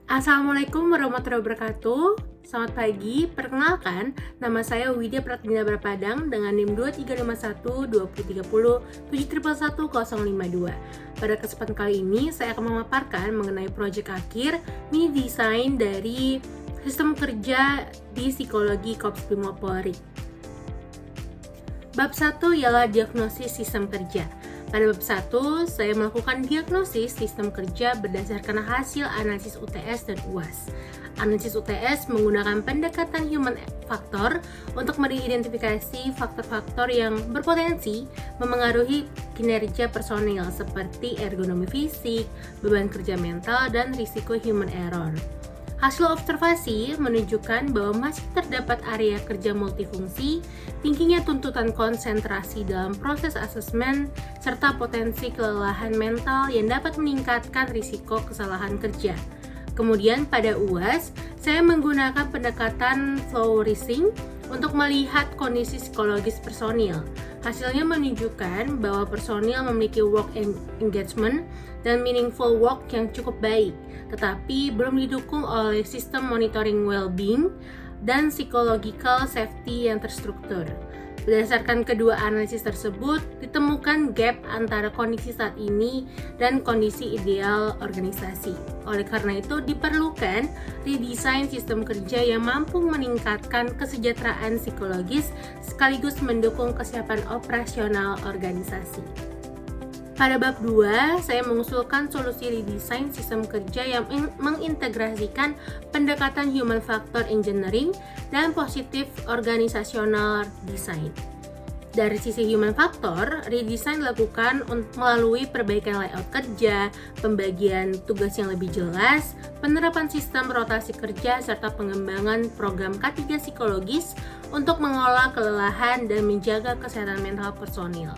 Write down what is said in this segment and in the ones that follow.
Assalamualaikum warahmatullahi wabarakatuh. Selamat pagi, perkenalkan nama saya Widya Pratdina Brapadang dengan NIM 2351 2030 7111 Pada kesempatan kali ini saya akan memaparkan mengenai proyek akhir mini desain dari sistem kerja di psikologi Korps Brimob Polri. Bab 1 ialah diagnosis sistem kerja. Pada bab 1, saya melakukan diagnosis sistem kerja berdasarkan hasil analisis UTS dan UAS. Analisis UTS menggunakan pendekatan human factor untuk mengidentifikasi faktor-faktor yang berpotensi memengaruhi kinerja personil seperti ergonomi fisik, beban kerja mental, dan risiko human error. Hasil observasi menunjukkan bahwa masih terdapat area kerja multifungsi, tingginya tuntutan konsentrasi dalam proses asesmen, serta potensi kelelahan mental yang dapat meningkatkan risiko kesalahan kerja. Kemudian pada UAS, saya menggunakan pendekatan flow-rising untuk melihat kondisi psikologis personil. Hasilnya menunjukkan bahwa personil memiliki work engagement dan meaningful work yang cukup baik, tetapi belum didukung oleh sistem monitoring well-being dan psychological safety yang terstruktur. Berdasarkan kedua analisis tersebut, ditemukan gap antara kondisi saat ini dan kondisi ideal organisasi. Oleh karena itu, diperlukan redesign sistem kerja yang mampu meningkatkan kesejahteraan psikologis sekaligus mendukung kesiapan operasional organisasi. Pada bab 2, saya mengusulkan solusi redesign sistem kerja yang mengintegrasikan pendekatan human factor engineering dan positif organisasional design. Dari sisi human factor, redesign dilakukan melalui perbaikan layout kerja, pembagian tugas yang lebih jelas, penerapan sistem rotasi kerja, serta pengembangan program K3 psikologis untuk mengolah kelelahan dan menjaga kesehatan mental personil.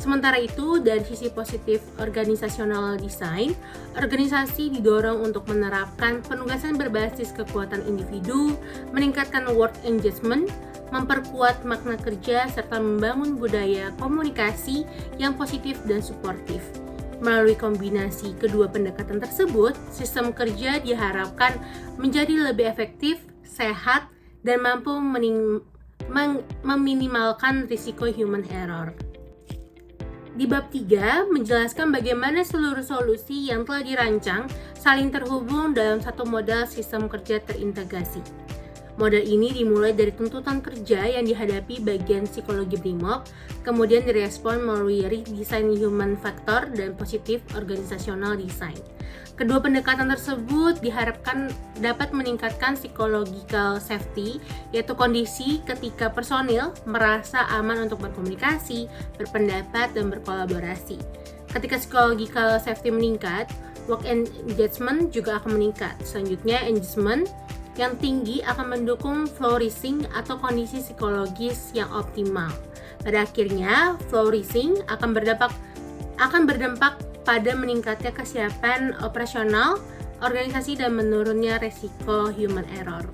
Sementara itu, dari sisi positif organisasional design, organisasi didorong untuk menerapkan penugasan berbasis kekuatan individu, meningkatkan work engagement, memperkuat makna kerja, serta membangun budaya komunikasi yang positif dan suportif. Melalui kombinasi kedua pendekatan tersebut, sistem kerja diharapkan menjadi lebih efektif, sehat, dan mampu meminimalkan risiko human error. Di bab 3, menjelaskan bagaimana seluruh solusi yang telah dirancang saling terhubung dalam satu model sistem kerja terintegrasi. Model ini dimulai dari tuntutan kerja yang dihadapi bagian psikologi Brimob, kemudian direspon melalui redesign human factor dan positif organisasional design. Kedua pendekatan tersebut diharapkan dapat meningkatkan psychological safety, yaitu kondisi ketika personil merasa aman untuk berkomunikasi, berpendapat, dan berkolaborasi. Ketika psychological safety meningkat, work engagement juga akan meningkat. Selanjutnya, engagement yang tinggi akan mendukung flourishing atau kondisi psikologis yang optimal. Pada akhirnya, flourishing akan berdampak pada meningkatnya kesiapan operasional organisasi dan menurunnya resiko human error.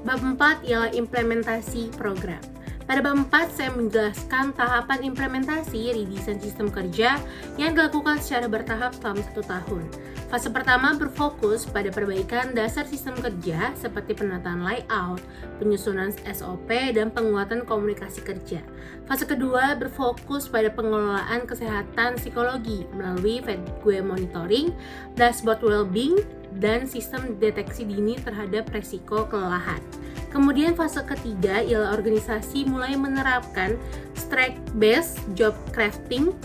Bab 4 ialah implementasi program. Pada bab 4, saya menjelaskan tahapan implementasi redesign sistem kerja yang dilakukan secara bertahap selama 1 tahun. Fase pertama berfokus pada perbaikan dasar sistem kerja seperti penataan layout, penyusunan SOP, dan penguatan komunikasi kerja. Fase kedua berfokus pada pengelolaan kesehatan psikologi melalui fatigue monitoring, dashboard well-being, dan sistem deteksi dini terhadap resiko kelelahan. Kemudian fase ketiga ialah organisasi mulai menerapkan strike-based job crafting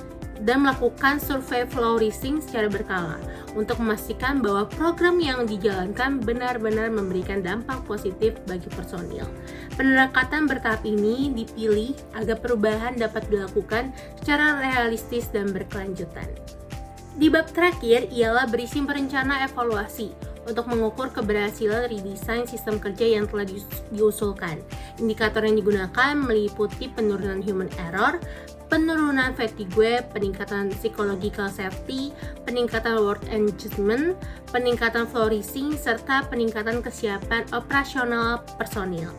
dan melakukan survei flourishing secara berkala untuk memastikan bahwa program yang dijalankan benar-benar memberikan dampak positif bagi personil. Pendekatan bertahap ini dipilih agar perubahan dapat dilakukan secara realistis dan berkelanjutan. Di bab terakhir ialah berisi perencana evaluasi untuk mengukur keberhasilan redesign sistem kerja yang telah diusulkan. Indikator yang digunakan meliputi penurunan human error, penurunan fatigue, peningkatan psychological safety, peningkatan work engagement, peningkatan flourishing, serta peningkatan kesiapan operasional personil.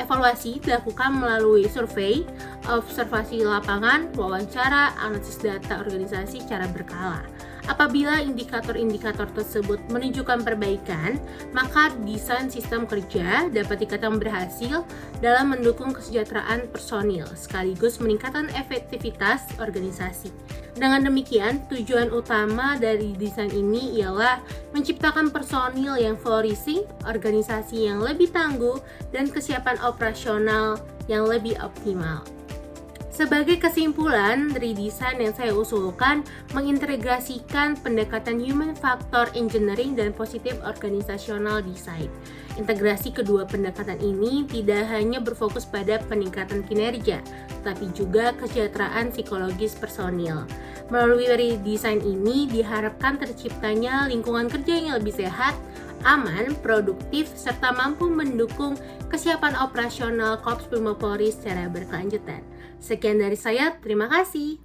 Evaluasi dilakukan melalui survei, observasi lapangan, wawancara, analisis data organisasi secara berkala. Apabila indikator-indikator tersebut menunjukkan perbaikan, maka desain sistem kerja dapat dikatakan berhasil dalam mendukung kesejahteraan personil, sekaligus meningkatkan efektivitas organisasi. Dengan demikian, tujuan utama dari desain ini ialah menciptakan personil yang flourishing, organisasi yang lebih tangguh, dan kesiapan operasional yang lebih optimal. Sebagai kesimpulan, redesign yang saya usulkan mengintegrasikan pendekatan human factor engineering dan positive organizational design. Integrasi kedua pendekatan ini tidak hanya berfokus pada peningkatan kinerja, tapi juga kesejahteraan psikologis personil. Melalui redesign ini diharapkan terciptanya lingkungan kerja yang lebih sehat, aman, produktif, serta mampu mendukung kesiapan operasional Korps Brimob Polri secara berkelanjutan. Sekian dari saya, terima kasih.